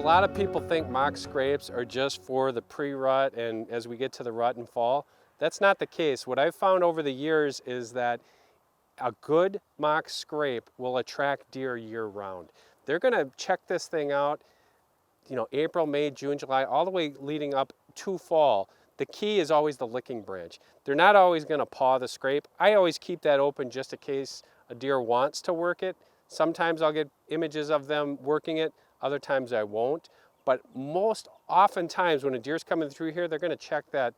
lot of people think mock scrapes are just for the pre-rut and as we get to the rut and fall. That's not the case. What I've found over the years is that a good mock scrape will attract deer year round. They're going to check this thing out, April, May, June, July, all the way leading up to fall. The key is always the licking branch. They're not always going to paw the scrape. I always keep that open just in case a deer wants to work it. Sometimes I'll get images of them working it, other times I won't. But most oftentimes when a deer's coming through here, they're going to check that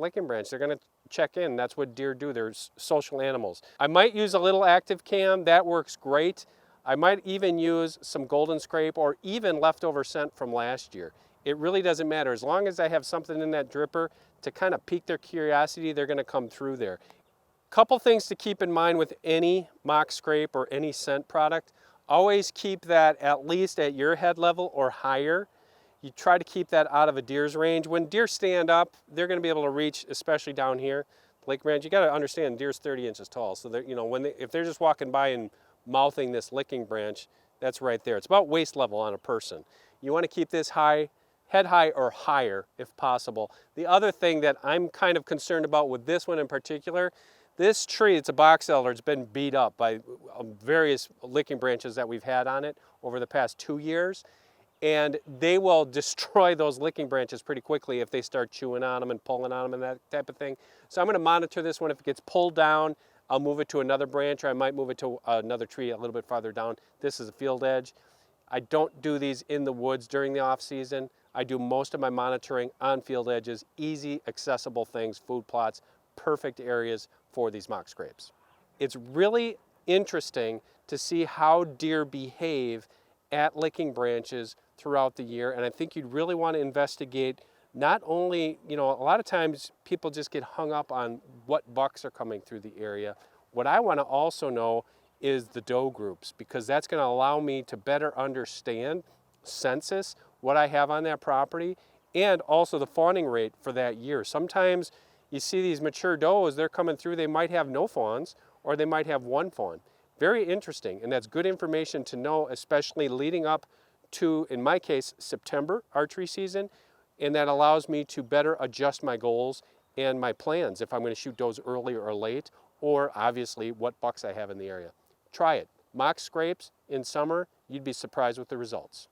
licking branch. They're going to check in. That's what deer do. They're social animals. I might use a little active cam. That works great. I might even use some golden scrape or even leftover scent from last year. It really doesn't matter. As long as I have something in that dripper to kind of pique their curiosity, they're going to come through there. Couple things to keep in mind with any mock scrape or any scent product. Always keep that at least at your head level or higher. You try to keep that out of a deer's range. When deer stand up, they're going to be able to reach, especially down here, Lake Ranch. You got to understand, deer's 30 inches tall. So if they're just walking by and mouthing this licking branch, that's right there. It's about waist level on a person. You want to keep this high, head high or higher if possible. The other thing that I'm kind of concerned about with this one in particular, this tree, it's a box elder, it's been beat up by various licking branches that we've had on it over the past 2 years. And they will destroy those licking branches pretty quickly if they start chewing on them and pulling on them and that type of thing. So I'm going to monitor this one. If it gets pulled down, I'll move it to another branch, or I might move it to another tree a little bit farther down. This is a field edge. I don't do these in the woods during the off season. I do most of my monitoring on field edges, easy, accessible things, food plots, perfect areas for these mock scrapes. It's really interesting to see how deer behave at licking branches throughout the year, and I think you'd really want to investigate not only, a lot of times people just get hung up on what bucks are coming through the area. What I want to also know is the doe groups, because that's going to allow me to better understand census, what I have on that property, and also the fawning rate for that year. Sometimes you see these mature does, they're coming through, they might have no fawns, or they might have one fawn. Very interesting, and that's good information to know, especially leading up to, in my case, September archery season, and that allows me to better adjust my goals and my plans if I'm going to shoot does early or late, or obviously what bucks I have in the area. Try it. Mock scrapes in summer, you'd be surprised with the results.